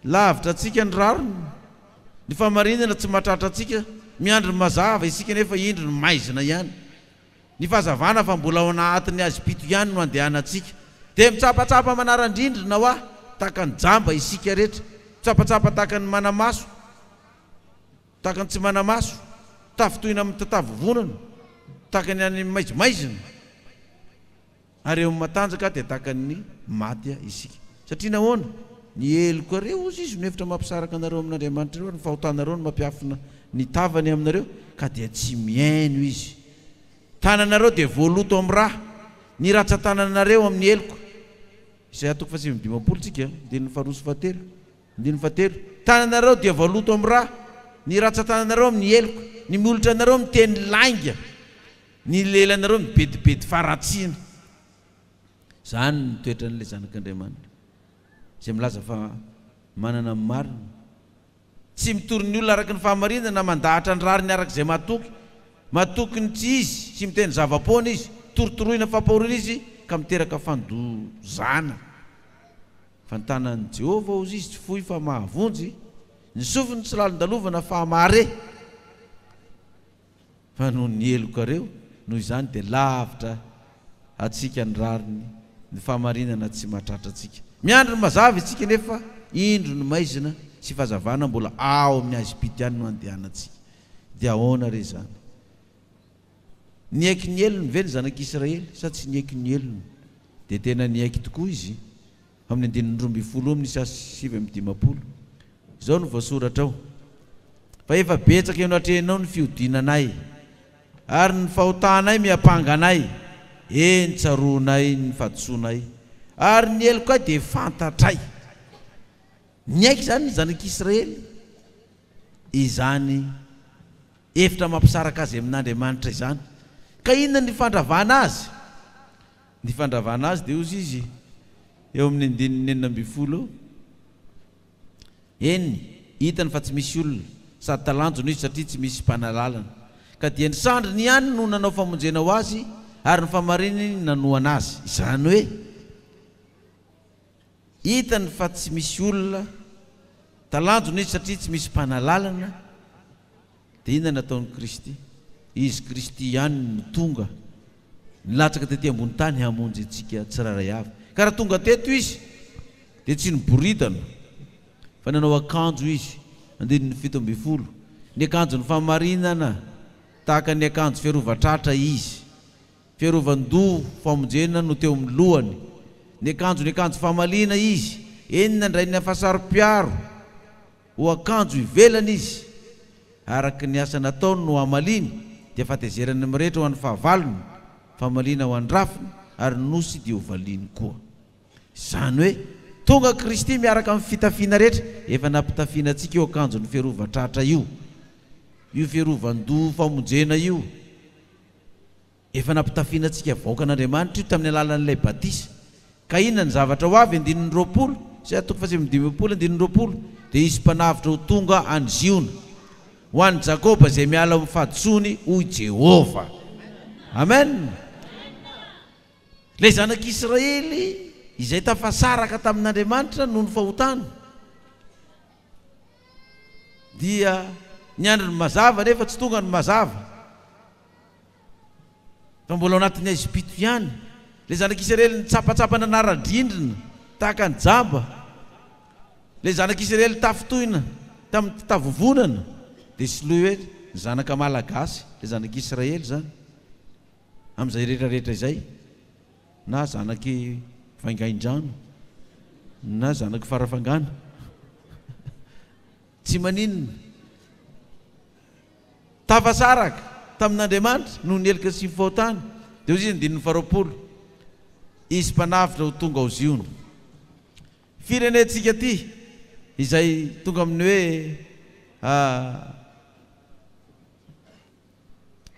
lavitra atsika ny rariny ny famarinana tsy mahatratra atsika miandro ny mazava isika nefa indro ny maizina ihany ny fahazavana fa mbola ao anatiny azy pito ihany no andehanantsika dia mitsapatsapa manarandrindrina hoa tahaka ny jamba isika rehetra mitsapatsapa tahaka ny manamaso tahaka ny tsy manamaso tafitohina amin'ny tatavovonana tahaka ny any maizimaizina ary eo matanjaka dia tahaka ny matya isika satria nahoana ny eloko reo ozy izy nohevitra mampisaraka anareo amin'Andriamanitra reo ny fahotanareo no mampiafina ny tavany aminareo ka dia tsy miaino izy tananareo dia voaloto amin'ny raha ny ratsan-tananareo amin'ny eloko izay atoko fa 7 tsika ndiny faharoso fahatelo ndiny fahatelo tananareo dia voaloto amin'ny raha ny ratsan-tananareo amin'ny eloko ny miolotra anareo miteny lainga ny lelanareo mibedibedy faratsiana zany ny toetra n'ilay zanak'Andriamanitra izay milaza fa manana marina tsy mitory ny olona araka ny fahamarinana mandahatra ny rariny araka izay matokony tsy izy sy miteny zava-poana izy torotoroina fampahorina izy ka miteraka fandozana fantanan'i Jehova ozy izy tsy fohy fa mahavonjy ny sofiny tsy lalon-dalovana fa mahare fa noho ny elokareo noho izany dia lavitra atsika ny rariny ny fahamarinana tsy mahatratra atsika miandro ny mazava itsika nefa indro ny maizina sy fahazavana mbola ao amin'ny azy pity ihany no andehanantsika dia ahoana re zany niaiky ny elony ve ny zanak'Israely sa tsy niaiky ny elony dia tena niaiky tokoa izy amin'ny 9:20 amin'ny 7:50 izao no voasoratra ao fa efa betsaka eo natrehanao ny fiodinanay ary ny fahotanay miampanganay eny tsaroanay ny fahadisoanay ary ny eloko ay dia fantatray niaiky zany ny zanak'Israely izany efitra mampisaraka azy amin'Andriamanitra izany ka inona ny fandravana azy dia ozy izy eo amin'ny 9:40 eny hitany fa tsy misy olona sady talanjona izy satria tsy misy mpanalalana ka dia ny sandriny ihany no nanao famonjena ho azy ary ny famarinany nanoana azy izany hoe hitany fa tsy misy olona talanjona izy satria tsy misy mpanalalana dia inona nataon'i Kristy izy Kristy ihany no tonga nilatsaka tetỳ ambony tany hamonjy antsika tsiraray avy ka raha tonga teto izy dia tsy niboritana fa nanao akanjo izy 7:70 ny akanjo ny famarinana tahaka ny akanjo fiarovatratra izy fiarovan-doha famonjena no teo amin'ny lohany ny akanjo famalina izy enina ndray ny afasaro-piaro ho akanjo ivelana izy araka ny asa nataony no amaliny dia fatezerany mirehetra ho an'ny fahavalony famalina ho andrafiny ary nosy dia ho valiny koa izany hoe tonga Kristy miaraka amin'ny fitafiana rehetra efa nampitafiana antsika io akanjo ny fiarovatratra io fiarovan-doha famonjena io efa nampitafiana antsika vahoaka an'Andriamanitra io tamin'ny alalan'ilay batisa ka inona ny zavatra ho avy 9:20 sy atoko fa 7:20 dia isy mpanavitra ho tonga anziona ho an'ny Jakoba izay miala amin'ny fahadisoany hoy Jehova amen ilay zanak'Israely izay tafasaraka tamin'Andriamanitra noho ny fahotana dia niandro ny mazava nefa tsy tonga ny mazava fa mbola ao anatin'ny Ezipito ihany ilay zanak'Israely nitsapatsapa nanara-drindrina tahaka ny jamba ilay zanak'Israely tafitohina tamin'ny tavovonana dia sy loy hoe ny zanaka malagasy ilay zanak'Israely zany amin'izay rehetrarehetra izay na zanaky vaingain-drano na zanaky farafangana tsy maninona tafasaraka tamin'Andriamanitra noho ny elika sy ny fahotana dia ozy izy 9:20 izy mpanavitra ho tonga ao ziona firenentsika ty izay tonga amin'ny hoe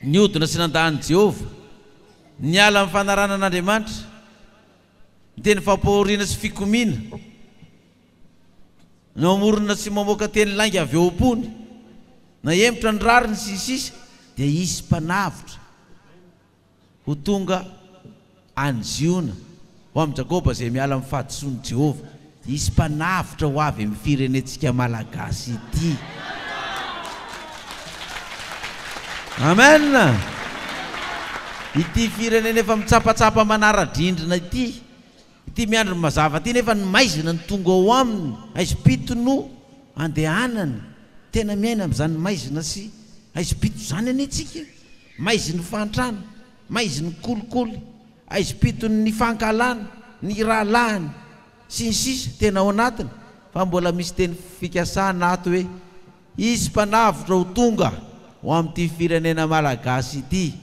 niodina sy nandahany Jehova niala amin'ny fanarana an'Andriamanitra miteny fampahoriana sy fikomiana namorona sy mamoaka teny lainga avy eo am-pony na emitra ny rariny sisisa dia isy mpanavitra ho tonga any Ziona ho amin'ny Jakoba izay miala amin'ny fahadisoan'i Jehova isy mpanavitra ho avy amin'ny firenentsika malagasy ity. Amen. Ity firenena efa mitsapatsapa manara-drindrina ity miandro mazava ity nefa ny maizina ny tonga ao aminy, aizy-pito no andehanany. Tena miaina amin'izany maizina sy aizy-pito zany anetsika. Maiziny fantrana, maiziny kolikoly, aizy-pito ny fankalana, ny rahalahany sy ny sisa tena ao anatiny. Fa mbola misy teny fikasana ato hoe isy mpanavitra ho tonga ho amin'ity firenena malagasy ity,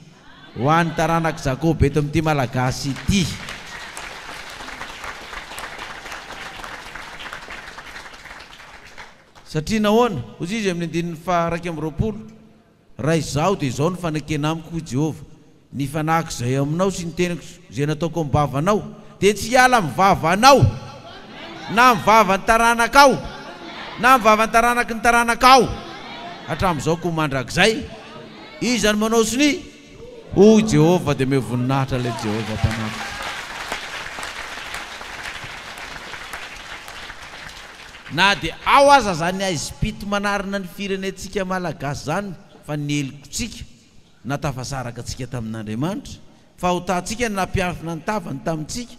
ho an'ny taranaka Jakoba eto amin'ity malagasy ity. Satria nahoana? Ozy izy amin'ny andininy faha 120, raha izao dia izao ny fanakena amiko Jehova, ny fanahiko izay aminao sy ny teniko izay nataoko amin'ny vavanao dia tsy hiala amin'ny vavanao na amin'ny vavan'ny taranakao na amin'ny vavan'ny taranaky ny taranakao hatramin'izao ko mandrakizay. Izy any manao siny hoy Jehova dia mivoninahitra ilay Jehova mpanafitra. Na dia ao aza zany aizy-pito manarina ny firenentsika malagasy zany fa nielokotsika na tafasaraka atsika tamin'Andriamanitra, fa ho tatsika ny nampiafina ny tavany tamintsika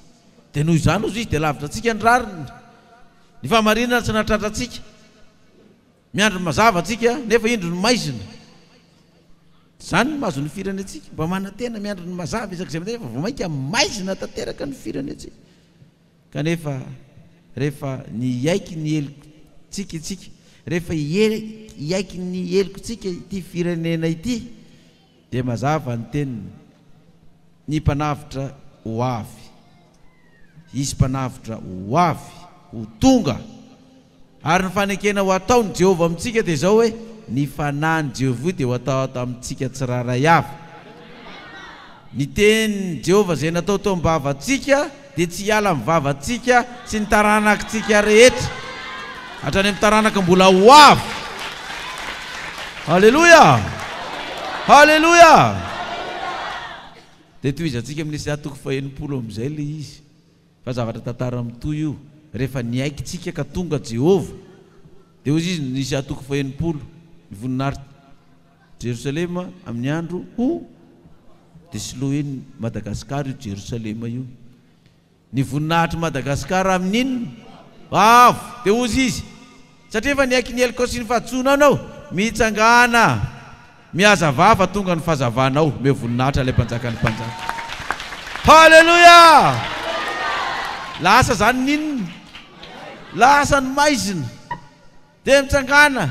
dia noho izany ozy izy dia lavitra atsika ny rariny. Ny famarinana tsy natratra atsika, miandro mazava atsika nefa indro ny maizina. Zany ny mahazo ny firenentsika, mba manantena miandro ny mazava isak'izay nefa vao mainka maizina tanteraka ny firenentsika. Kanefa rehefa ny aiky ny elontsika itsika, rehefa iaiky ny elontsika ity firenena ity dia mazava ny teniny ny mpanavitra ho avy. Isy mpanavitra ho avy, ho tonga. Ary ny fanekena ho ataony Jehova amintsika dia izao hoe ny fanahiny Jehova dia ho atao amintsika tsiraray avy. Ny teniny Jehova izay natao tao amin'ny vavantsika dia tsy hiala amin'ny vavantsika sy ny taranakitsika rehetra hatrany amin'ny taranaka mbola ho avy. Halleluja, halleluja. Dia toy izy antsika amin'ny Isaia 40 amin'izay le izy, fa zavatra tantara amin'itoy io. Rehefa niaikintsika ka tonga Jehova dia hozy izy ny Isaia 40, ny voninahitra Jerosalema amin'ny andro dia sy loheny Madagasikara io Jerosalema io. Ny voninahitry Madagasikara amin'inona avo dia hozy izy, satria efa niaiky ny eloko sy ny fahaditsonanao mitsangana mihazava fa tonga ny fahazavanao, me voninahitra ilay mpanjaka ny mpanjaka. Halleluja. Lasa zany ninona, lasa ny maizina dia mitsangana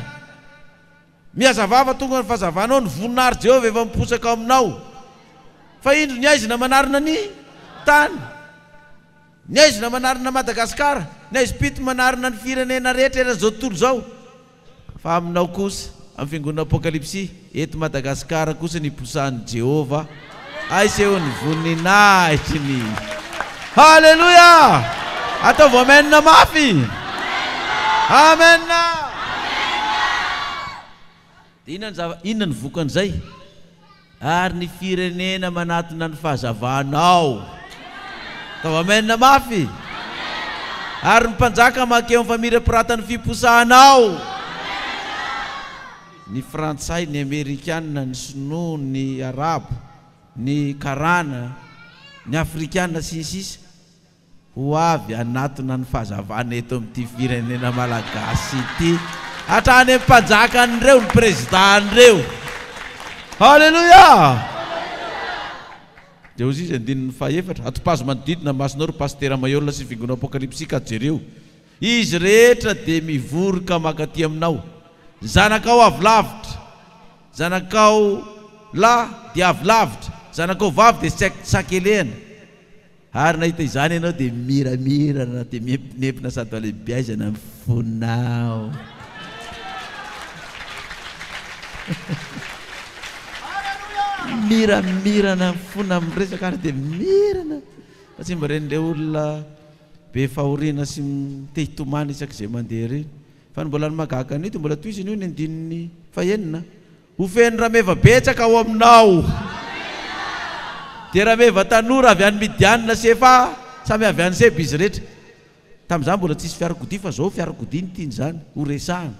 mihazava fa tonga ny fahazavanao. Ny voninahitry Jehova efa miposaka aminao. Fa indro ny aizina manarina ny tany, ny aizina manarina Madagasikara, ny aizy-pito manarina ny firenena rehetra zao tontolo zao. Fa aminao kosa amin'ny fiangonana Apokalipsy eto Madagasikara kosa ny posahan'i Jehova aisehony voninahitriny. Halleluja. Ataovy amenna mafy. Amenna. Inona ny vokan'izay? Ary ny firenena manatona ny fahazavanao. Ataovy amenna mafy. Ary ny mpanjaka makeo amin'ny famirapiratany fiposahanao. Ny Frantsay, ny Amerikanina, ny Sinoa, ny Arabo, ny Karana, ny Afrikana sy ny sisa ho avy anatona ny fahazavana eto amin'ity firenena malagasy ity hatrany amin'ny mpanjakan'ireo, ny présidentreo. Halleluja. Dia hozy izy andininy fahaefatra, atopazo manodidina masonao ry pastera Maiola sy fiangonana Apokalipsy ka jereo. Izy rehetra dia mivoroka makaty aminao. Zanakao avy lavitra, zanakao lahy dia avy lavitra, zanakao vavy dia tsy sakelehana. Ary nahita izany ianao dia miramirana, dia miempinempina sady alehibiazana amin'ny fonao. Miramirana amin'ny fona miresaka ary dia mirana. Fa tsy mba ren'ilay olona be fahoriana sy te-hitomana isak'izay mandeha reny. Fa ny mbola ny mahagaga an'io dia mbola toy izy io ny andininy fahenina. Ho feno rameva betsaka ao aminao. Dia rameva tanora avy any Midianina sy efa samy avy any Seba izy rehetra. Tamin'izany mbola tsisy fiarakodia fa zao fiarakodia ny tiany zany ho resahana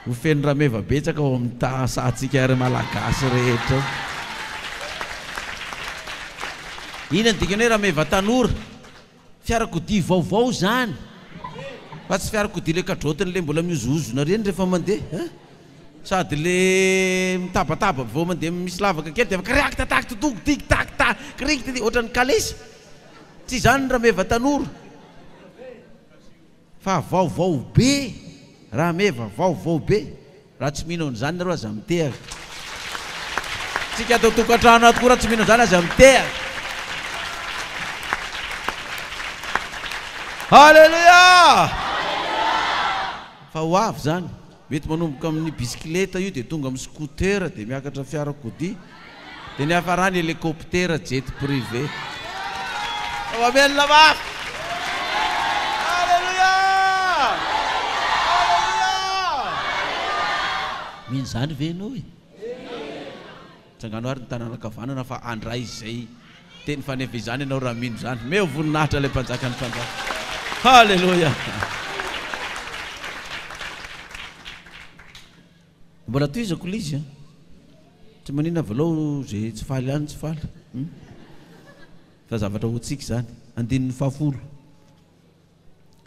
ho feno rameva betsaka ao amin'ny tasantsika ary malagasy rehetra ina ny dikany hoe rameva tanora fiarakodia vaovao zany fa tsy fiarakodia le kadrotiny le mbola miozozona reny rehefa mandeha sady le mitabataba vao mandeha misy lavaka kely dia kariaky tataky totogo tiky tak kriky ohatran'ny kalesa tsy zany rameva tanora fa vaovao be rameva vaovao be raha tsy mihinao an'izany nareo aza mitehaka tsika atao tokantrano ato koa raha tsy mihinao an'izany aza mitehaka halleluia fa ho avy zany mety manomboka amin'ny bisikileta io dia tonga amin'ny scooter dia miakatra fiarakodia dia ny hafarany hélicoptère jet privé amelona mafy halleluia mino zany ve ianao e tsangano ary ny tanànakavanana fa andray izay teny fanevezany ianao raha mino zany meo voninahitra ilay mpanjaka ny mpanjaka halleluia mbola toizako lizy tsy manina valao zay tsy faly any tsy faly fa zavatra hotsika zany andinin'ny fahafolo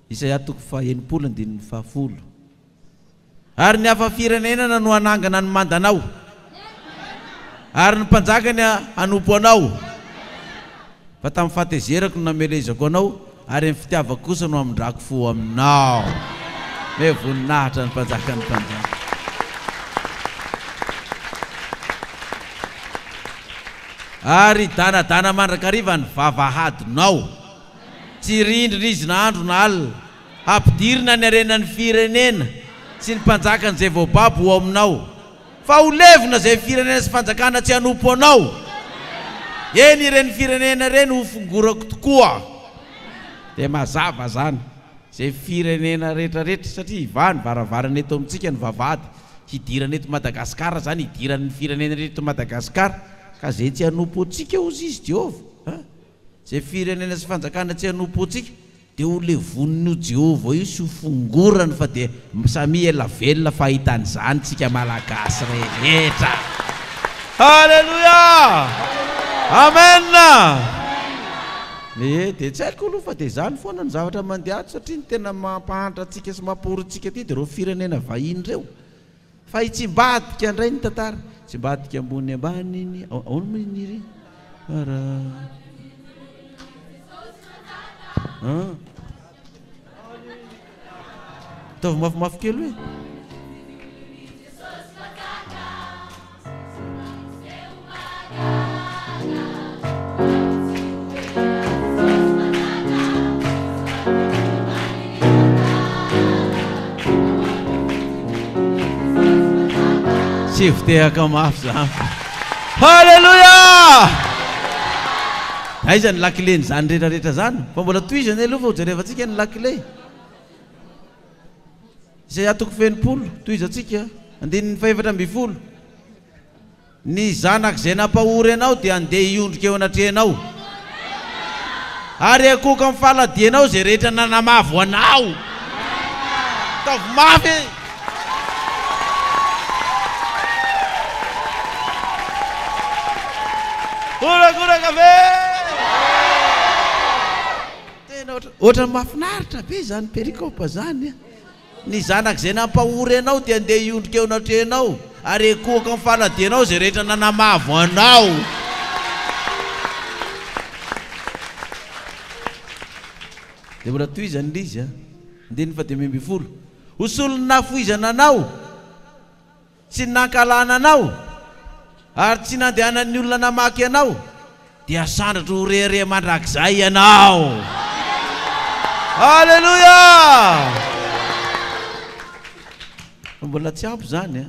Isaia toko faha-enimpolo andinin'ny fahafolo ary ny hafa firenenana no anangana ny mandanao ary ny mpanjakany anompo anao fa tamin'ny fahatezerako no namelezako anao ary ny fitiavako kosa no amindrako fo aminao me voninahitra ny mpanjaka ny mpanjaka ary danadana mandrakariva ny vavahadinao tsy rindrina izy na andro na alina ampidirina ny arenan'ny firenena sy ny mpanjakany zay voababo ho aminao fa ho levona zay firenena sy fanjakana tsy hanompo anao eny ireny firenena reny ho fongorako tokoa dia mazava zany zay firenena rehetrarehetra satria ivany varavarana eto amintsika ny vavahady hidirana eto Madagasikara zany hidiran'ny firenena rehetra Madagasikara ka zay tsy hanompo antsika ozy izy Jehova zay firenena sy fanjakana tsy hanompo antsika dia ho levoniny Jehova io sy ho fongorany fa dia samy ela velona fahitan'izany tsika malagasy rehetra halleluia amen dia tsy haiko aloha fa dia zany foana ny zavatra mandeha ato satria ny tena mampahantra atsika sy mamporotsika ty dia reo firenena vahiny reo fa hitsimbadika indray ny tantara tsy mbadika ambony ambany iny aono maniry ara ataovy mafimafy kely hoe tsy vitehaka mafy zany halleluia aiza ny lakile nyzany rehetrarehetra zany fa mbola toizany aloha fa hojerevantsika ny lakile Isaia toko faha-enimpolo toizatsika andinin'ny faha-efatra amby folo ny zanak' zay nampahory anao dia andeha hiondrika eo anatrehanao ary akoka amin'ny fahaladianao zay rehetra nanamavo anao taovy mafy orakoraka ve tena ohatrany mahafinaritra be zany perikopa zany ny zanak' zay nampahory anao dia andeha hiondrika eo anatrehanao ary akoka amin'ny fahaladianao zay rehetra nanamavo anao dia mbola toizany lizy andininy faha-dimy amby folo hosolony nafoizana anao sy ny nankalana anao ary tsy nandehanan'ny olona namaky anao dia sandratro ho rehareha mandrakizay ianao halleluia mbola tsy ampy zany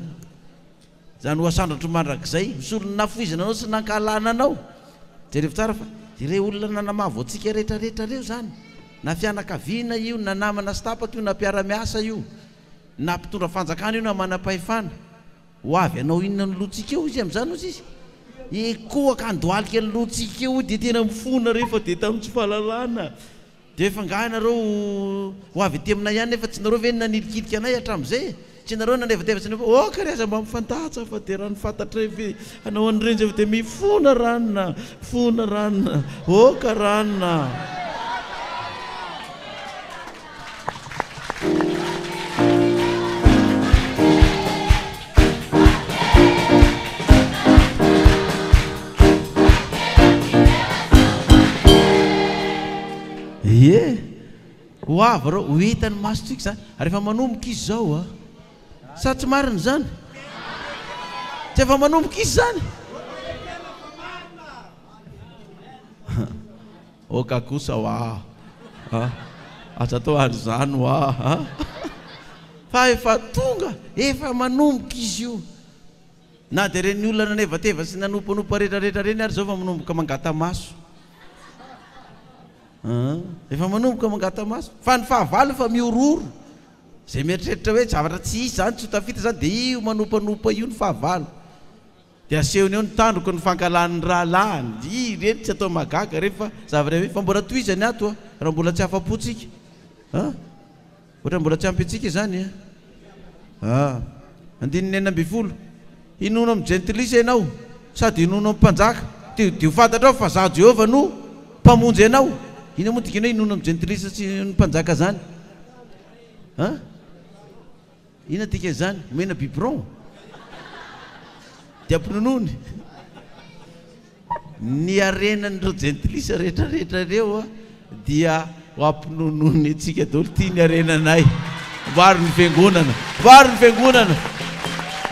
zany ho asandratro mandrakizay solony nafoizana anao sy nankalana anao jerevo tsara fa ire olona nanamavo atsika rehetrarehetra reo zany na fianakaviana io na namana stapaka io na mpiara-miasa io na mpitondra fanjakana io na manam-pahefana ho avy anao inona ny lotsika eo izy amin'izany ozy izy ekoaka andoalika ny lotsika eo dia tena mifona rehefa dia tamin'ny tsy fahalalana dia efa ngahy nareo ho avy aty aminay ihany nefa tsy nareo ve nanilikitika anay hatramin'izay tsy nareo nandevatevatra ny kare aza mba mifantatsa fa dia raha nifantatra ve anao an'ireny zay fa dia mifona ranona ka ranona ho avy reo ho hitany masotsika zany ary efa manomboka izy zao sa tsy marina zany tsy efa manomboka izy zany oka kosa aza atao ary zany fa efa tonga efa manomboka izy io na dia reny olona nanevateva sy nanomponompo rehetrarehetra reny ary zao fa manomboka mangata maso efa manomboka mangata maso fa ny fahavalo fa miororo zay mieritreritra hoe zavatra tsy isy zany tsy hotafita zany dia io manompanompa io ny fahavalo dia asehony eo ny tandroko ny fankalan'ny rahalahiny i reny tsy atao magaga rehefa zavatra hoe fa mbola toizany ato raha mbola tsy afapotsika ohatra mbola tsy ampy antsika zany andininy 8 inono amin'ny gentilisa ianao sady inono amin'ny mpanjaka dia ho fantatra ao fa za Jehovah no mpamonjy anao ina moa dikanao inono amin'ny gentilisa sy ny mpanjaka zany ina dika zany mena biberon dia ampinonony ny arenan'ireo gentilisa rehetrarehetra reo dia ho ampinonony atsika daholo tia ny arenanay varo ny fiangonana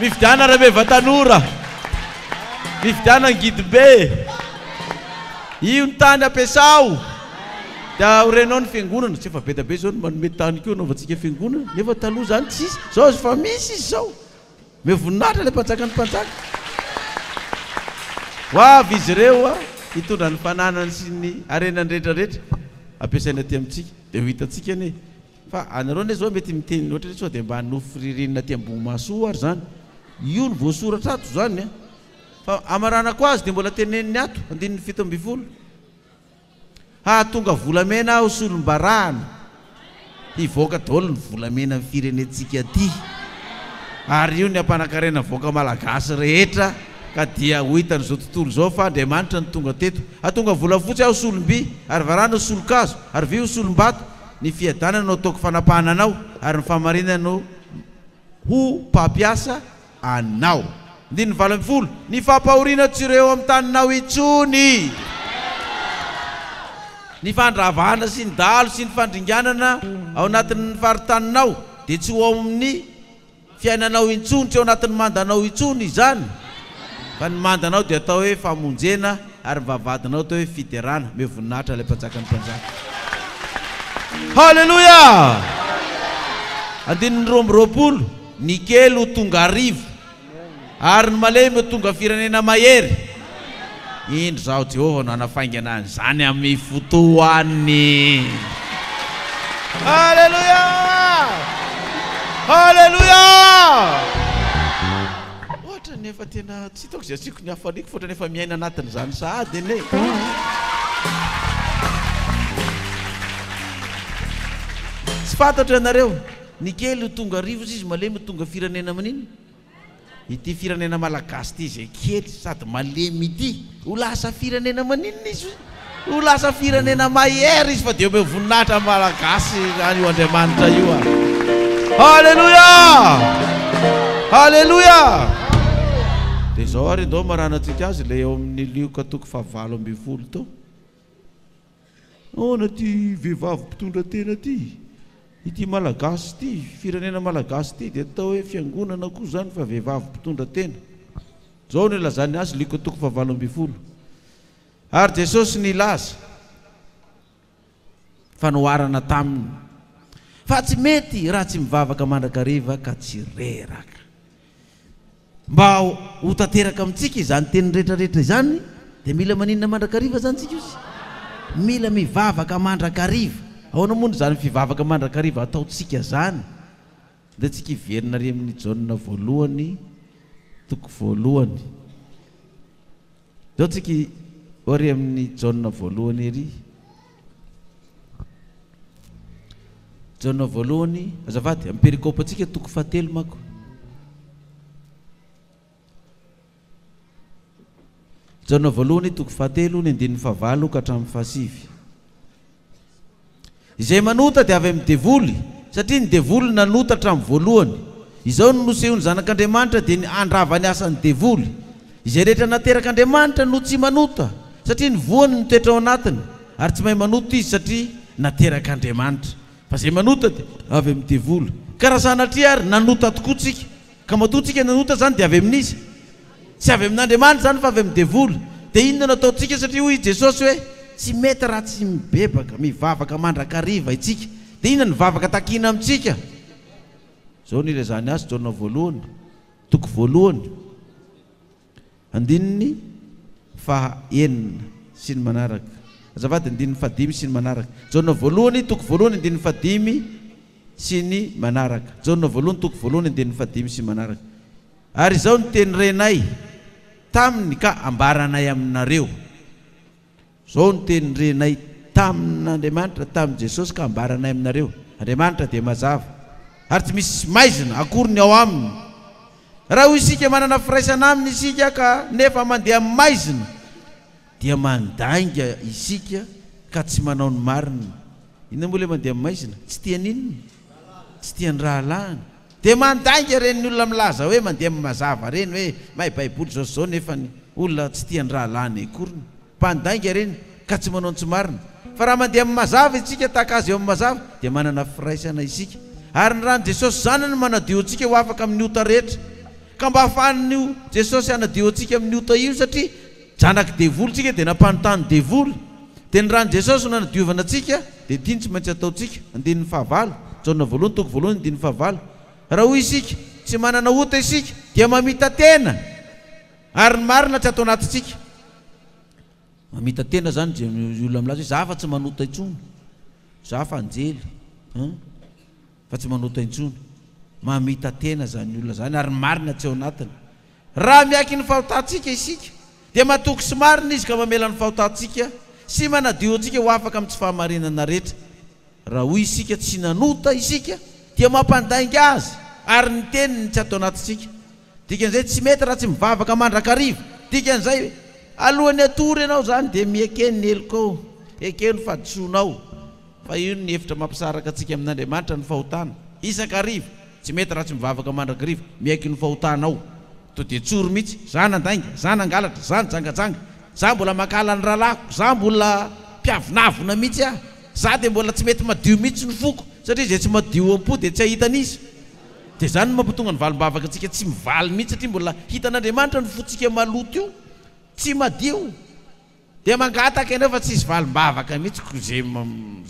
mifidiana raha be vatanora mifidiana ny gidibe io ny tany ampiasao dia horenao ny fiangonana tsy efa betabe zao ny manome tany keo naovantsika fiangonana nefa taloha zany tsisy zao fa misy izy zao mevoninahitra le mpanjaka ny mpanjaka ho avy izy ireo hitondra ny fananany sy ny arenany rehetrarehetra ampiasaina aty amintsika dia ho hitantsika ane fa anareo ne zao mety miteny ohatra hoe sao dia mba nofirirenina aty ambonimaso ary zany io ny voasoratra ato zany fa amaranako azy dia mbola teneniny ato 17 tonga volamena aho solombarahana hivoaka daholo ny volamena amin'ny firenentsika aty ary io ny ampanakarena voaka malagasy rehetra ka dia ho hitan'izao tontolo zao fa Andriamanitra ny tonga teto atonga volafotsy aho solomby ary varana solokazo ary vy ho solombato ny fiadanana no ataoko fanapahana anao ary ny famarinana no ho mpampiasa anao 20 ny fampahoriana tsireo amin'ny taninao itsony ny fandravana sy ny dalo sy ny fandringanana ao anatin'ny faritaninao dia tsy ho amin'ny fiainanao intsony tsy ao anatin'ny mandanao intsony izany fa ny mandanao dia atao hoe famonjena ary vavadinao atao hoe fiterana mevoninahitra ilay mpanjaka ny mpanjaka halleluja 20 ny kely ho tonga arivo ary ny malemy ho tonga firenena mahery indro zaho Jehovah no anafaingana an'izany amin'ny fotoany halleluja ohatra nefa tena tsy hitako zay asiko ny hafaliko fotra nefa miaina anatiny zany sahady ene tsy fantatra ianareo ny kely ho tonga arivo izy malemy ho tonga firenena manino ity firenena malagasy ity zay kely sady malemy ity ho lasa firenena maninona izy ho lasa firenena mahery izy fa dia me voninahitra malagasy any io Andriamanitra io halleluja dia zao ary ndao marana antsika azy le eo amin'ny lioka toko 7 tao ona ty vehivavy mpitondra tena ty ity malagasy ity firenena malagasy ity dia atao hoe fiangonana koa zany fa vehivavy mpitondra tena zao ny lazany azy lioka toko 7 ary Jesosy nilaza fanoharana taminy fa tsy mety raha tsy mivavaka mandrakariva ka tsy reraka mba ho tanteraka amintsika izany teny rehetrarehetra izany dia mila maninona mandrakariva zany tsika izy mila mivavaka mandrakariva ahoana moa zany fivavaka mandrakariva ataotsika zany dia tsika iverina ry amin'ny Jaona voalohany toko voalohany zao tsika ory amin'ny Jaona voalohany ery Jaona voalohany azavady amin'ny perikôpa antsika toko fahatelo mako. Jaona voalohany toko fahatelo ny andininy fahavalo ka hatramin'ny fahasivy. Izay manota dia avy amin'ny devoly, satria ny devoly nanota hatramin'ny voalohany. Izao no nosehony zanak'Andriamanitra dia ny andravany asan'ny devoly. Izay rehetra naterak'Andriamanitra no tsy manota, satria ny voany no toetra ao anatiny, ary tsy mahay manota izy satria naterak'Andriamanitra. Fa izay manota dia avy amin'ny devoly. Ka raha sanatria ary nanota tokoa tsika, ka matoa tsika nanota zany dia avy amin'izy. Tsy avy amin'Andriamanitra zany fa avy amin'ny devoly. Dia inona no ataontsika satria hoy Jesosy hoe tsy mety raha tsy mibebaka, mivavaka mandrakariva itsika. Dia inona ny vavaka takina amintsika? Zao ny ilazany azy Jaona voalohany, toko voalohany, andininy fahaenina sy ny manaraka. Azavady andininy fahadimy sy ny manaraka. Jaona voalohany toko voalohany andininy fahadimy sy ny manaraka. Jaona voalohany toko voalohany andininy fahadimy sy ny manaraka. Ary izao ny teny renay taminy ka ambaranay aminareo. Zao ny teny renay tamin'Andriamanitra, tamin'i Jesosy ka ambaranay aminareo. Andriamanitra dia mazava ary tsy misy maizina akoriny ao aminy. Raha hoy isika manana firaisana aminy isika ka nefa mandeha amin'ny maizina, dia mandainga isika ka tsy manao ny marina. Inona moa le mandeha amin'ny maizina? Tsy tianinona, tsy tiany rahalahiny. Dia mandainga reny ny olona milaza hoe mandeha amin'ny mazava reny hoe mahay baiboly zao zao nefa ny olona tsy tiany rahalahiny akoriny. Mpandainga reny ka tsy manao ny tsy marina. Fa raha mandeha amin'ny mazava isika tahaka azy eo amin'ny mazava, dia manana firaisana isika. Ary ny rahan'i Jesosy zanany manadio antsika ho afaka amin'ny ota rehetra. Ka mba ahafahan'io Jesosy anadio antsika amin'ny ota io satria janaky devoly tsika dia nampanontany devoly. Dia ny rahan'i Jesosy no nanadiovana antsika, dia tiany tsy maintsy ataontsika. Andininy fahavalo, Jaona voalohany toko voalohany andininy fahavalo. Raha hoy isika tsy manana ota isika dia mamita tena, ary ny marina tsy atao anatintsika. Mamita tena zany dia olona milaza hoe za fa tsy manota intsony, za fa anjely fa tsy manota intsony. Mamita tena zany olona zany, ary marina tsy ao anatiny. Raha miaky ny fahotantsika isika dia matoky sy marina izy ka mamela ny fahotantsika sy manadio antsika ho afaka amin'ny tsy fahamarinana rehetra. Raha hoy isika tsy nanota isika dia mampandainga azy, ary ny teniny tsy atao anatintsika. Dikan'izay tsy mety raha tsy mivavaka mandrakariva. Dikan'izay alohan'ny atory ianao zany dia miekeny ny eloko, ekeny fadisonao. Fa io ny hevitra mampisaraka antsika amin'Andriamanitra ny fahotana. Isan-kariva tsy mety raha tsy mivavaka mandrakariva, miaiky ny fahotanao. To dia tsoro mihitsy, za nandainga, za nangalatra, za nijangajanga, za mbola makala ny rahalako, za mbola mpiavinavina mihitsy aho, za dia mbola tsy mety madio mihitsy ny foko, satria zay tsy madio am-po dia tsy ahitan'izy. Dia zany no mampitonga ny valim-bavaka antsika tsy mivaly mihitsy, satria mbola hitan'Andriamanitra ny fontsika maloto io, tsy madio. Dia mangataka ianao fa tsy isy valim-bavaka mihitsy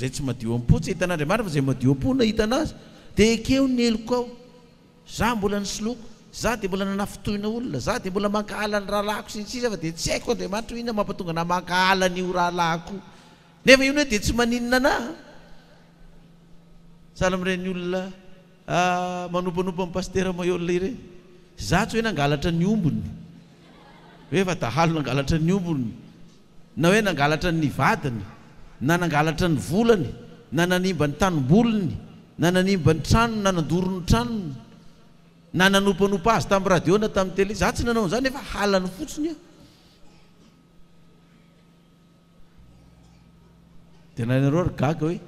zay tsy madio am-po, tsy hitan'Andriamanitra fa zay madio am-po na hitanazy. Dia ekeo ny eloko ao, za mbola nisoloko, za dia mbola nanafitohina olona, za dia mbola mankala ny rahalahako sy ny sisa, fa dia tsy haiko Andriamanitra inona mampatonga na mankala n'io rahalahako. Nefa io hoe dia tsy maninona anahy. Sahala amin'ireny olona manompanompa amin'ny pastera Mayola ireny. Za tsy hoe nangalatra ny ombony, hoe fa dahalo nangalatra ny ombony, na hoe nangalatra ny vadiny, na nangalatra ny volany, na nanimba ny tanimbolony, na nanimba ny tranony, na nandoro ny tranony, na nanompanompa azy tamin'ny radio na tamin'ny tele. Za tsy nanao an'izany nefa halany fotsiny aho. Dia nanareo ary gaga hoe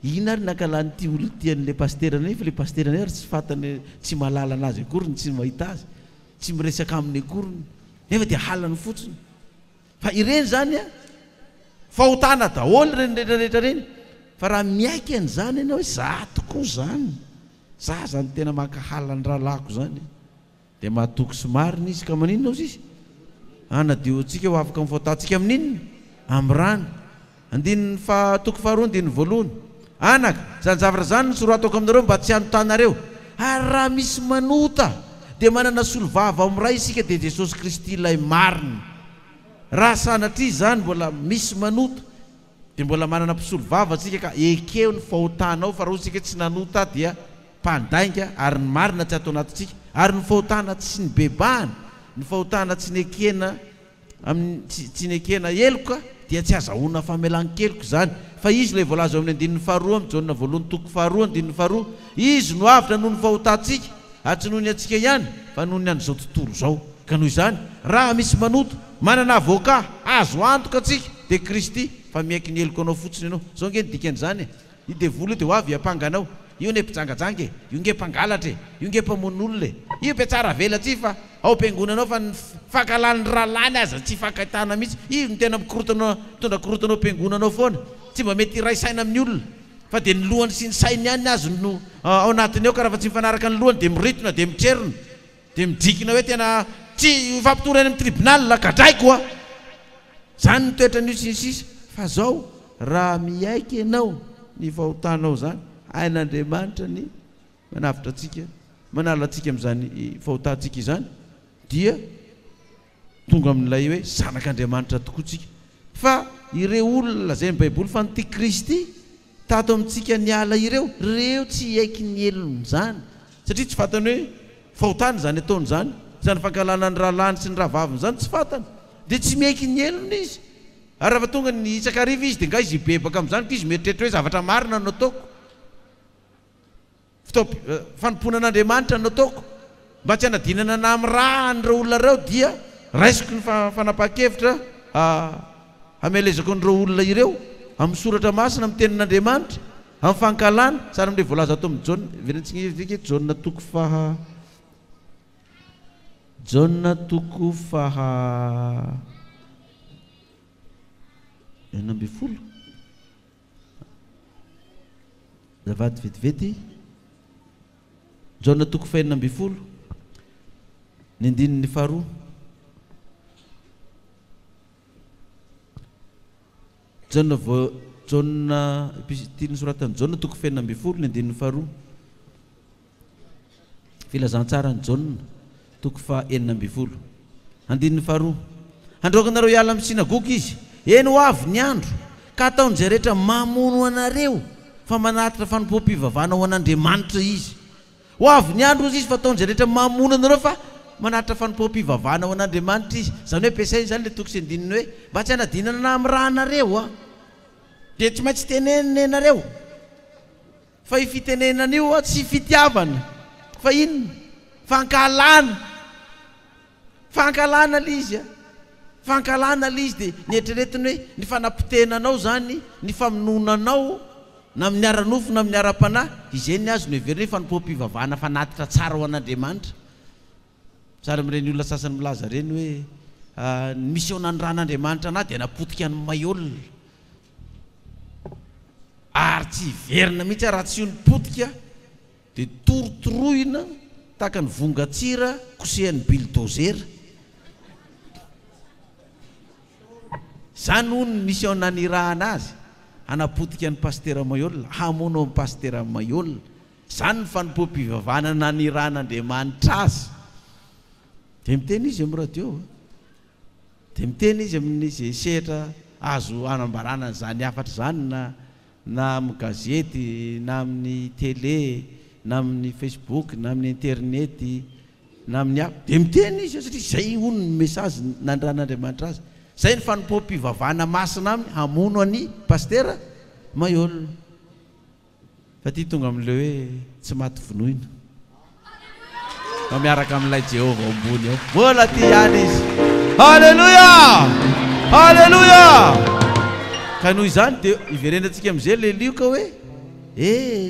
ina ary nankalany ty olona tian'le pastera nefa le pastera ary tsy fantany, tsy mahalala anazy akoriny, tsy mahita azy, tsy miresaka aminy akoriny, nefa dia halany fotsiny. Fa ireny zany fahotana daholo reny rehetrarehetra reny. Fa raha miaiky an'izany ianao hoe za tokoa zany, za zany tena mankahalany rahalahako zany, dia mahatoky sy marina izy. Ka maninona ozy izy? Anadio antsika ho afaka amin'ny fahotantsika amin'inona? Amin'ny rano. Andininy toko faharoa andininy voalohany. Anaka, zany zavatra zany nosoratako aminareo mba tsy hanotanareo. Ary raha misy manota dia manana solovava amin'ny ray isika, dia Jesosy Kristy ilay marina. Raha sanatria zany mbola misy manota dia mbola manana mpisolovava antsika, ka ekeo ny fahotanao. Fa raha isika tsy nanota dia mpandainga, ary ny marina tsy atao anatintsika, ary ny fahotana tsy ny bebahana, ny fahotana tsy nekena tsy nekena eloka dia tsy azahoana famelan-keloko zany. fa izy ilay voalaza amin'ny andininy faharoa amin'ny Jaona voalohany toko faharoa andininy faharoa, izy no avitra noho ny fahotantsika ary tsy noho ny antsika ihany fa noho ny an'izao tontolo izao. Ka noho izany raha misy manoto manana avoka azo antoka atsika dia Kristy, fa miaiky ny heloko anao fotsiny ianao. Zao nge ny dikan'izany io devoly io dia ho avy ampanganao, io ne mpijangajanga io nge mpangalatra io nge mpamono io pe tsara velatsy fa ao mpiangonanao fa fankalany ralany aza tsy fankahitana mihitsy, io ny tena mitondra korotanao mpiangonanao foana, tsy mba mety iray saina amin'ny olona fa dia ny lohany sy ny sainy ihany azy no ao anatiny eo, ka raha fa tsy mifanaraka ny lohany dia miritona dia mitserina dia midikina hoe tena tsy fampitorany amin'ny tribunal kadraiko zany ny toetran'io sy ny sisa. Fa zao raha miaiky ianao ny fahotanao zany, ain'Andriamanitra ny manavitra atsika, manala atsika amin'izany fahotantsika izany, dia tonga amin'ilay hoe zanak'Andriamanitra tokoa tsika. Fa ireo olona zay ny Baiboly fa nytia Kristy tato amintsika niala ireo tsy aiky ny elony zany, satria tsy fantany hoe fahotany zany ataony zany, zany fankalana ny rahalany sy ny rahavaviny zany tsy fantany, dia tsy miaiky ny elony izy. Ary raha tonga ny isakariva izy dia nga izy bebaka amin'izany ka izy mieritreritra hoe zavatra marina no ataoko, fanomponan'Andriamanitra no ataoko, mba tsy hanadinana na amin'ny raha n'ireo olona ireo, dia raisiko ny fanapa-kevitra hamelezako n'ireo olona ireo amin'ny soratra masina amin'ny tenin'Andriamanitra amin'ny fankalana sary amin'ilay voalaza ato amin'ny Jaona verentsika Jaona toko enina amby folo zavady vetivety, Jaona toko fahenina amby folo ny andininy faharoa. Jaona tiany soratany Jaona toko fahenina amby folo ny andininy faharoa, filazantsara ny Jaona toko fahenina amby folo andininy faharoa. Androakanareo hiala amin'ny sinagogy izy, eny ho avy ny andro ka ataon'izay rehetra mamono anareo fa manatitra fanompoam-pivavahana ho an'Andriamanitra izy. Ho avy ny andro izy fa ataon'izay rehetra mamono anareo fa manatitra fanompoam-pivavahana ho an'Andriamanitra izy. Zany hoe ampiasainy zany le toko sy andininy hoe mba tsy hanadinana na amin'ny raha anareo dia tsy maintsy tenenina ianareo, fa ifitenenan'io tsy fitiavana fa inona? Fankalana le izy fankalana le izy, dia ny eritreretiny hoe ny fanapitenanao zany, ny famononanao na amin'ny ara-nofo na amin'ny ara-panahy, izay azo ny heverina hoe fanompoam-pivavahana fanatitra tsara ho an'Andriamanitra. Sary amin'ireny olona sasany milaza reny hoe misy ao nan'ran'Andriamanitra anahy dia napotika ny maiolona, ary tsy verina mihitsy raha tsy io nipotika dia torotoroina tahaka ny vongatsira kosehan'ny bilidozera. Zany hono misy ao nanirahana azy hanapotika ny pastera maiolona, hamono amin'ny pastera maiolona. Zany ny fanompoam-pivavahana nanirahan'Andriamanitra azy. Dia miteny izy amin'ny radio, dia miteny izy amin'izy sehatra azo anambarana zany hafatra zany na amin'ny gazety na amin'ny télé na amin'ny Facebook na amin'ny internet na amin'ny dia miteny izy satria zay hono ny message nanirahan'Andriamanitra azy. Zay ny fanompoam-pivavahana masina aminy hamono any pastera maiolona. Fa ty tonga amin'ilay hoe tsy maty vonoina fa miaraka amin'ilay Jehova ambony ao, mbola ty ihany izy. Halleluja, halleluja. Ka noho izany dia iverenantsika amin'izay le lioka hoe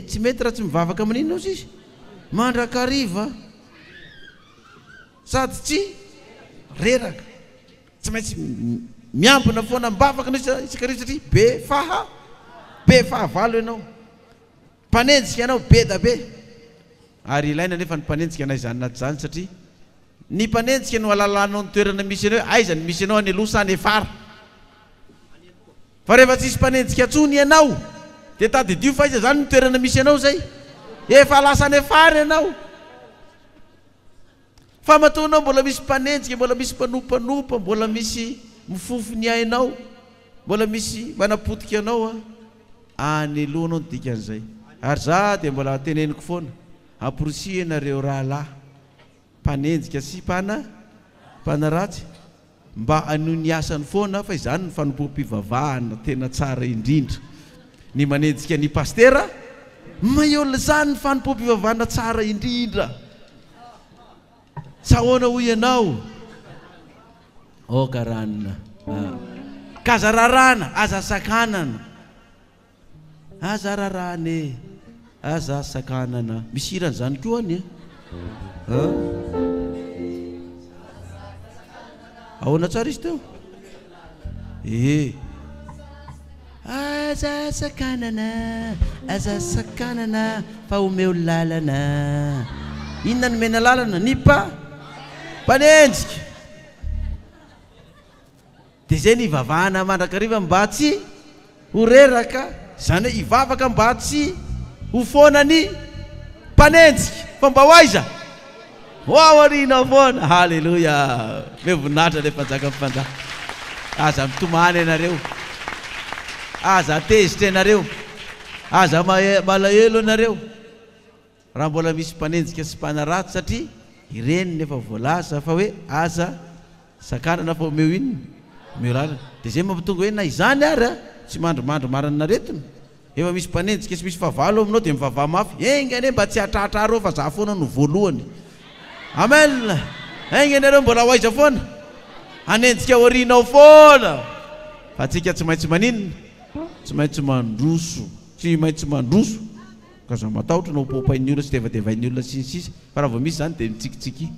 tsy mety raha tsy mivavaka amin'inona izy mandrakariva sady tsy reraka, tsy maintsy miampina foana mibavaka isakariva satria be fahavalo ianao, mpanenjika ianao be da be. Ary ilaina nefa ny mpanenjika anay zany naty zany, satria ny mpanenjika no alalanao ny toerana misy anao, aiza ny misy anao any aloha sa any afara. Fa rehefa tsisy mpanenjika atsony ianao dia tadidio fa aiza zany ny toerana misy anao zay, efa lasa any afara ianao. Fa matonao mbola misy mpanenjika, mbola misy mpanompanopa, mbola misy mifofony ainao, mbola misy manapotika anao any alohanao ny dikan'izay. Ary za dia mbola teneniko foana, aporisia nareo rahalahy mpanenjika sy mpanaratsy mba anoho ny asany foana, fa izany ny fanompoam-pivavahana tena tsara indrindra. ny manenjika ny pastera maiola zany ny fanompoam-pivavahana tsara indrindra sahoana hoy ianao karanina kazararana aza sakanana aza rarane aza sakanana misy irany zany koa any ahoana tsara izy teo aza sakanana fa omeo lalana inona ny mena lalana ny mpanenjika dia zay ny ivavahana mandrakariva mba tsy horeraka zany hoe ivavaka mba tsy ho foana ny mpanenjika fa mba hoaiza hoawarina foana halleloia me voninahitra le fanjaka mpanjaka aza mitomany ianareo aza tezitra ianareo aza malahelo ianareo raha mbola misy mpanenjika sy mpanaratsy satria ireny nefa voalaza fa hoe aza sakanana fa omeo inona omeo lalana dia zay mampitonga hoe na izany ary tsy mandromandro marina naretona efa misy mpanenjika sy misy favalo aminao dia mivavaha mafy engane mba tsy hatrahatrareo fa za foana no voalohany amen enganareo mbola hoaiza foana anenjika horinao foana fa atsika tsy maintsy maninona tsy maintsy mandroso tsy maintsy mandroso ka za matahotra no popain'ny olona sy devadevain'ny olona sinsisa fa raha vao misy zany dia mitsikitsiky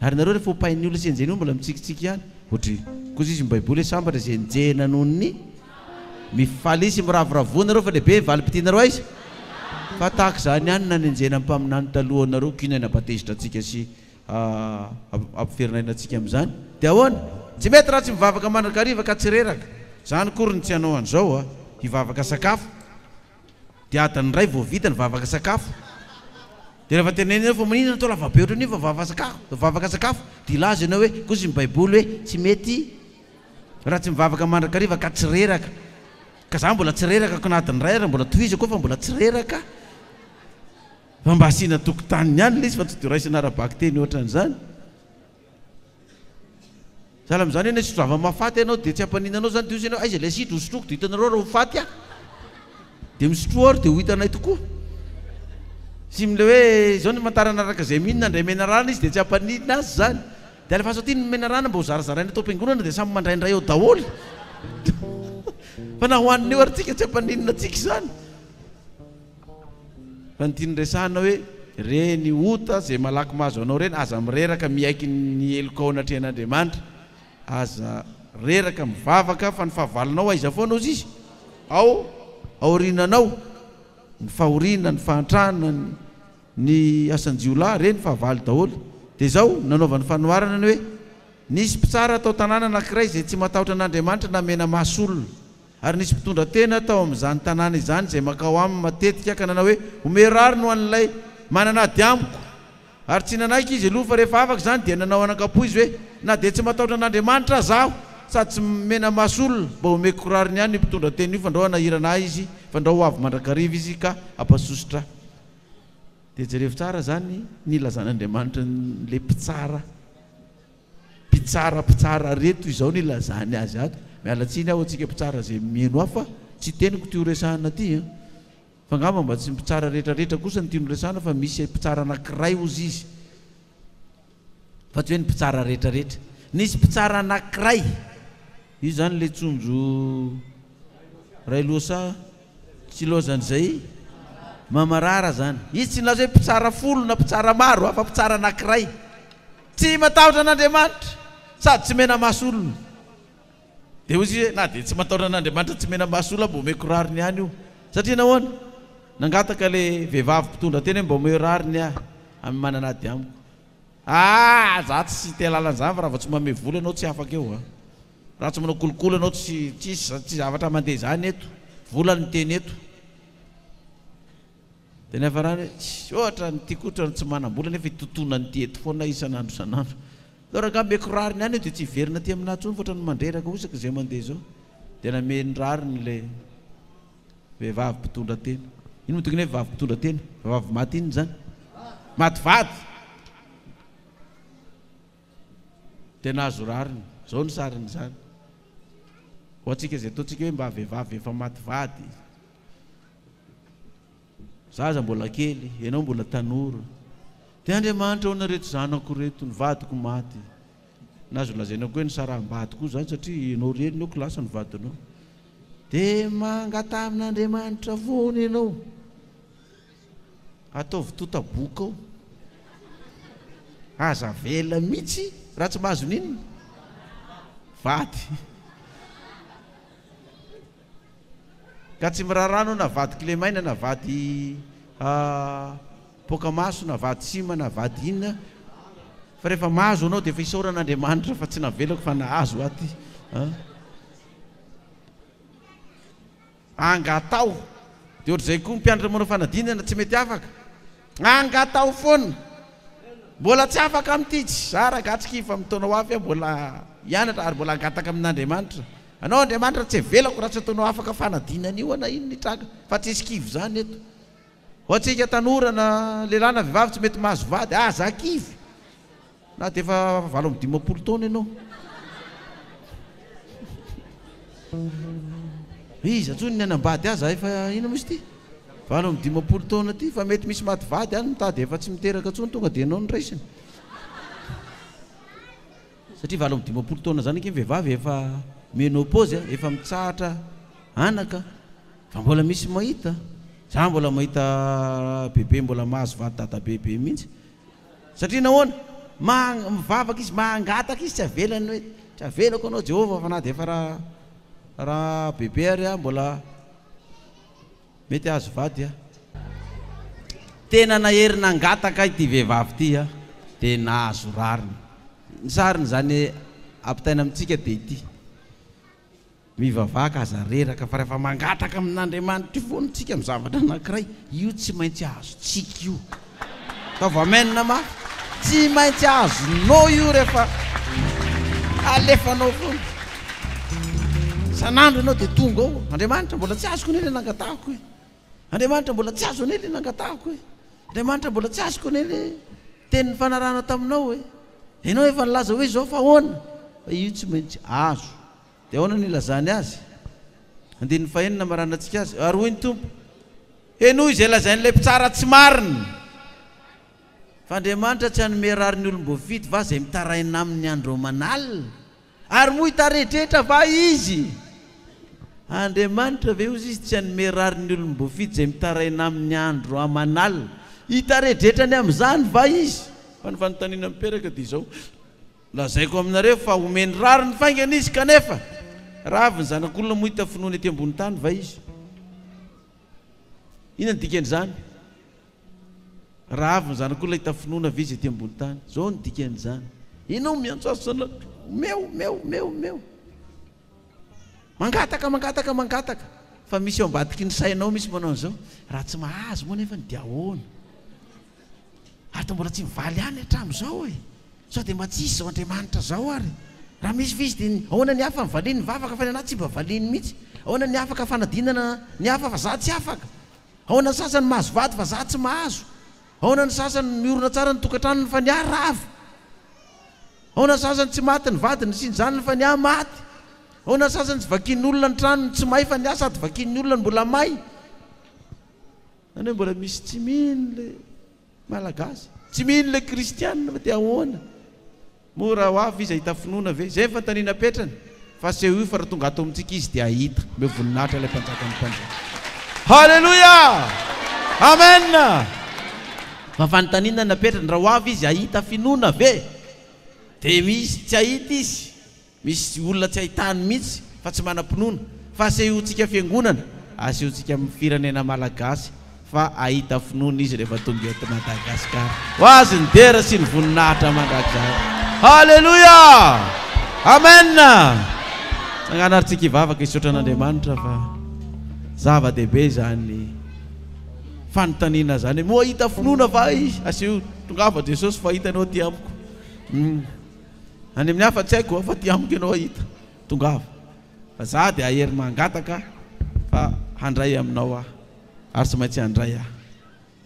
ary nareo rehefa opain'ny olona sy enjeny mbola mitsikitsiky ihany ohatry kosa izy mibaiboly hoe sambatra zay enjena noho ny mifalisy miravoravoa nareo fa lehibe valim-pitinareo aiza fa tahaka zany ihany nanenjena mpaminany talohanareo kinany abatezitra atsika sy ampiferinanatsika amin'izany dia ahoana tsy mety raha tsy mivavaka mandrakariva ka tsy reraka zany korony tsy hanao an'izao hivavaka sakafo dia adany ray vao vita ny vavaka sakafo dia rehefa tenenina fa maninona atao lavabe ohatran'io vavaka sakafo dia ilaza ianao hoe kosa ny baiboly hoe tsy mety raha tsy mivavaka mandrakariva ka tsy reraka ka za mbola tsy reraka ko nadiny ray raha mbola toizako fa mbola tsy reraka fa mba asiana tokotaniny ihany le izy fa tsy dioraisana arabaky teny ohatran'izany zala amin'izany ena sitro zava-mafaty ianao dia tsy hampaninanao zany dia ianao aiza le sitro hosotroko dia hitanareo raha ho faty dia misotro ary dia ho hitanay tokoa sy mile hoe zao ny mantarana araka zay mihinona andray mena rana izy dia tsy hampaninina azy zany dia alefa aso tiny mena rana mba ho zarazaraina atao am-piangonana dia samy mandraindray eo daholo fa na hoanina eo ary tsika tsy hampaninina atsika izany fa nytiany resahana hoe reny ota zay malaky mahazo anao reny aza mireraka miaiky ny elokao anatrehan'Andriamanitra aza reraka mivavaka fa ny fahavalinao aiza foana ozy izy ao aorinanao ny fahorina ny fahantrana ny asanjiolahy reny fahavaly daholo dia zao nanaovany fanoharana ny hoe nisy mpitsara atao tanàna anankiray zay tsy matahotra an'Andriamanitra namena masolona ary nisy mpitondra tena tao amin'izany tanàna izany zay makao aminy matetika ka nanao hoe omerary no an'ilay mananady amiko ary tsy nanaiky izy aloha fa rehefa afaka zany dia nanao anakapo izy hoe na dia tsy matahotra an'Andriamanitra zaho sady tsy mena masolona mba omeko korariny ihany ny mpitondra tena io fandrao anahirana izy fandrao ho avy mandrakariva izy ka ampasosotra dia jerevy tsara zany nilazan'Andriamanitra le mpitsara reto izao nilazany azy ato mialatsiny aho atsika mpitsara zay mieno afa tsy teniko ty horesahana ty fa ngamba mba tsy mpitsara rehetrarehetra kosa ny tiano horesahana fa misy mpitsara anankiray ozy izy fa tsy hoe ny mpitsara rehetrarehetra nisy mpitsara anankiray io zany le tsonjo ray loasa tsy loazan'izay mamarara zany izy tsy nilaza hoe mpitsara folo na mpitsara maro fa mpitsara anankiray tsy matahotra an'Andriamanitra sady tsy mena masolona dia ozy hoe na dia tsy matahotra an'Andriamanitra tsy mena masolona mba omeko rariny ihany io satria nahoana nangataka le vehivavy mpitondra teny hoe mba omeo rariny amin'ny mananady amiko za tsy te lalan'izany fa raha vao tsy mame vola anao tsy afaka eo raha tsy manao kolokolo anao tsy zavatra mandeha zany eto volany teny eto dia nefa rany hoe ohatra nytiakotra ny tsy manam-bola nefa itotonany ty eto foana isan'andro isan'andro zao raha meko rariny ihany io dia tsy hiverina ty aminah tsony fa ohatra ny mandreraka osaka zay mandeha zao dia nameny rariny le vehivavy mpitondra teny ino mitokony hoe vehivavy mpitondra teny vehivavy maty inony zany mativady dia nahazo rariny zao ny sariny zany ho atsika zay ataontsika hoe mba vehivavy efa mativady zaza mbola kely, ianao mbola tanora. Dia Andriamanitra ao nareto zanako reto nivadiko maty. Nazo lazaina koa ny saram-badiko io zany satria ianao reny no klasy nivadinao. Dia mangata amin'Andriamanitra foana ianao. Ataovy tota-boka ao. Aza vela mihitsy raha tsy mahazo ninona. Vady. Ka tsy mirarano na vady Kilemaina na vady Pokamaso na vady Sima na vady inona. Fa rehefa mahazo anao dia efa isaoran'Andriamanitra fa tsy navelako fa nahazo aty. Angatao. Dia ohatr'izay koa mpianatra manao fanadinana tsy mety afaka. Angatao foana. Mbola tsy afaka amin'ity tsy zara gatsika fa mitaonao afy mbola hianatra ary mbola angataka amin'Andriamanitra. Anao Andriamanitra tsy velako raha tsy ataonao afaka fanadinana io ana ino nitranga fa tsy esy-kivy zany eto. Hoantsika tanora na lehilahy na vehivavy tsy mety mahazo vady, aza kivy. Na dia efa 25 taona ianao. Iza tsony ny anambady aza efa ino misy ity 25 taona ty fa mety misy maty vady any mitady efa tsy miteraka tsony tonga dia anao niraisiny. Satria 25 taona zany ny vehivavy efa menopause efa mitsahatra anaka fa mbola misy mahita. Za mbola mahita bebe mbola mahazo vady dada bebe mihitsy. Satria nahoana mivavaka izy mangataka izy tsy avelany hoe tsy avelako anao Jehovah fa na dia efa raha bebe ary mbola mety azo vady. Tena naherina angataka ity vehivavy ity dia nahazo rariny. Ny sariny zany ampitaina amintsika dia ity mivavaka aza reraka fa rehefa mangataka amin'Andriamanitra foana tsika amin'ny zavatra anankiray io tsy maintsy azotsika io. Ataovy amenina ma tsy maintsy azonao io rehefa alefanao foana. Sanandro ianao dia tonga ao Andriamanitra mbola tsy azoko nely nangatahako hoe. Andriamanitra mbola tsy azo nely nangatahako hoe. Andriamanitra mbola tsy azoko nely tenin'ny fanarahana taminao hoe. Ianao efa nilaza hoe zao fa ahoana fa io tsy maintsy azo. Dia ahoana nilazany azy. 15 maranantsika azy ary hoy ny Tompo enoy izay lazain'ilay mpitsara tsy marina. Fa Andriamanitra tsy hanome rariny olom-boafity va izay mitaraina amin'ny andro manalina ary moa hitarehetrehitra va izy. Andriamanitra ve ozy izy tsy hanome rariny olom-boafity izay mitaraina amin'ny andro amanalina hitarehetrehitra ny amin'izany va izy. Fa ny fanontaniana miperaka dia izao lazaiko aminareo fa omeny rariny faingana izy kanefa raha avy ny zanak'olona moa hita finoana ety ambony tany va izy. Inona ny dikan'izany? Raha avy ny zanak'olona hita finoana va izy ety ambony tany. Zao ny dikan'izany. Ianao miantso azy sana meo mangataka fa misy eo ambadiky ny sainao misy manao an'izao raha tsy mahazo moa nefa dia ahoana ary to mbola tsy mivaly any hatramin'izao e. Sao dia matsisy zao Andriamanitra zao ary raha misy vizy dia ahoana ny hafa mivaliany mivavaka fa ny anaty tsy mba valiany mihitsy. Ahoana ny afaka fanadinana ny hafa fa za tsy afaka. Ahoana ny sasany mahazo vady fa za tsy mahazo. Ahoana ny sasany miorona tsara ny tokantranony fa ny ah rava. Ahoana ny sasany tsy maty ny vadiny sy ny zanany fa ny ah maty. Ahoana ny sasany tsy vakian'olona ny tranony tsy may fa ny ah sady vakian'ny olona ny mbola may. Any hoe mbola misy tsy mino le malagasy tsy mino le kristianina fa dia ahoana mora ho avy izy ahita finoana ve zay fantaniana petrany fa seho io fa raha tonga ato amintsika izy dia ahita me voninahitra ilay mpanjaka ny mpanjaka. Halleluia amen. Fa fanontaniana napetrany raha ho avy izy ahita finoana ve dia misy tsy ahita izy misy olona tsy ahitany mihitsy fa tsy manam-pinoana fa sehontsika fiangonana asehontsika amin'ny firenena malagasy fa ahita finoana izy rehefa tonga eto Madagasikara. Ho azy ny dera sy ny voninahitra mandrakizay. Halleluia amen. Sanganaritsika hivavaka hisaotra an'Andriamanitra fa zava-dehibe zany fanontaniana zany moa hita finoana va izy aseho tonga fa Jesosy fa hitanao ty amiko any amin'ny hafa tsy haiko fa ty amiko ianao hita tonga fa za dia ahery mangataka fa handray aminao aho ary tsy maintsy handray aho.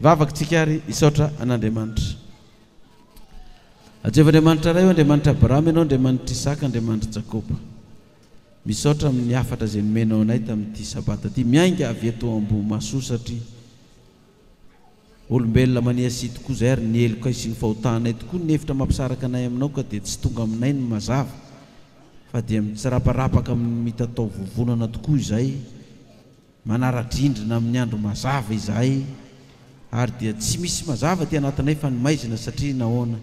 Vavaka tsika ary hisaotra an'Andriamanitra. Jehovah-Andriamanitra ray, Andriamanitra Abrahama ianao, Andriamanitra Isaka, Andriamanitra Jakoba. Misaotra amin'ny hafatra izay nomenao anay tamin'ity sabata ity. Miainga avy eto Ambohimasoa satria olombelona maniasy tokoa zay ary ny eloka sy ny fahotanay tokoa ny hevitra mampisaraka anay aminao ka dia tsy tonga aminay ny mazava fa dia mitsiraparapaka amin'ny mitatao vovonana tokoa izay manaradrindrina amin'ny andro mazava izahay ary dia tsy misy mazava ty anatinay fa ny maizina satria nahoana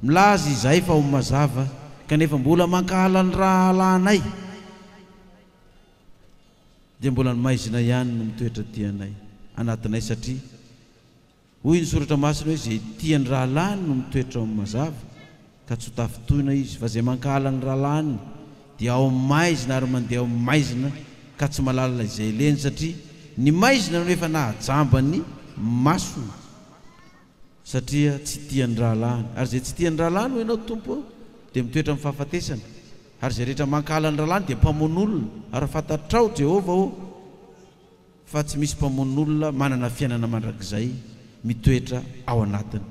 milaza izahay fa ho mazava kanefa mbola mankahala ny raha alanay dia mbola ny maizina ihany no mitoetra tianay anatinay satria hoy ny soratra masina hoe zay tiany raha lany no mitoetra amin'ny mazava ka tsy ho tafitoina izy fa zay mankahala ny raha lany dia ao maizina ary mandeha ao maizina ka tsy malala izay leny satria ny maizina no efa nahajamba ny masona satria tsy tiany raha lany ary zay tsy tiany raha lany ho ianao tompo dia mitoetra amin'ny fahafatesana ary zay rehetra mankahala ny raha lany dia mpamon'olona ary fantatrao Jehova ô fa tsy misy mpamon'olona manana fiainana mandrakizay mitoetra ao anatiny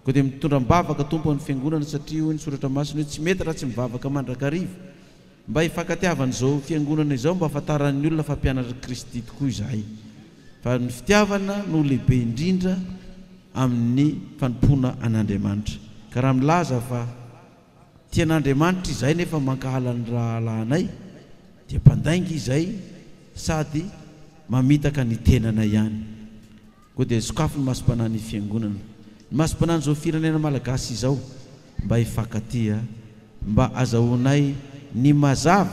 koa dia mitondra mivavaka tompo ny fiangonana satria hoy ny soratra masina hoe tsy mety raha tsy mivavaka mandrakariva mba hifankatiavan'izao fiangonana izao mba ahafantaran'ny olona fa mpianatra Kristy tokoa izahay fa ny fitiavana no lehibe indrindra amin'ny fanompoana an'Andriamanitra ka raha milaza fa tian'Andriamanitra izahay nefa mankahala ny raha lanay dia mpandainga izay sady mamitaka ny tenana ihany koa dia sokafo ny masom-panany fiangonana ny masom-panany zao firenena malagasy izao mba hifankatia mba azahoanay ny mazava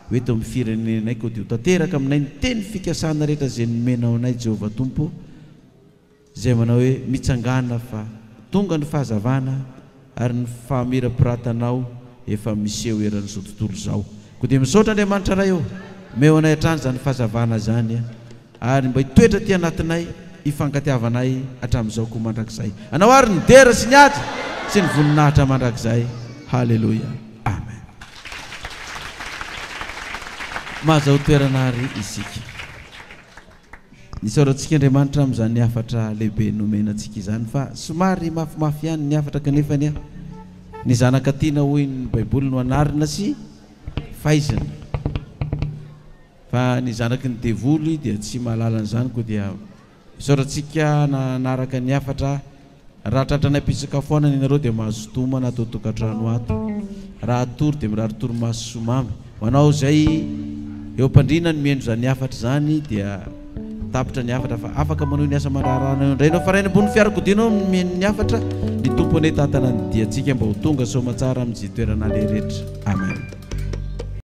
hoeto amin'ny firenenay koa dia ho tanteraka aminay ny teny fikasana rehetra zay nomenao anay Jehova Tompo zay manao hoe mitsangana fa tonga ny fahazavana ary ny fahamira-piratanao efa miseho eran'izao tontolo izao koa dia misaotra Andriamanitra ray eo meo anay hatrany zany fahazavana zany ary mba hitoetra ty anatinay hifankatiavanay hatramin'izao koa mandrakizay anao ary ny dera sy ny ady sy ny voninahitra mandrakizay haleloia amen mahazaho toerana ary isika nisaorantsika Andriamanitra amin'izany afatra lehibe nomenantsika izany fa somary mafimafy ihany ny afatra kanefany ny zanaka tiana hoy ny baiboly no anarina sy fahaizana fa ny zanaky ny devoly dia tsy mahalala an'izany koa dia isaorantsika nanaraka ny afatra raha tratranay mpisakafoanana ianareo dia mahazo tomana atao tokantrano ato raha atory dia mirary torimaso somamy ho anao zay eo am-pandrina ny miendro zany afatra zany dia tapitra ny afatra fa afaka manao ny asa mandrarana indray nao fa ray ny ambony fiarakodinao ny afatra ny tompo anay tatana ny diantsika mba ho tonga somatsara amin'izay toerana le rehetra amen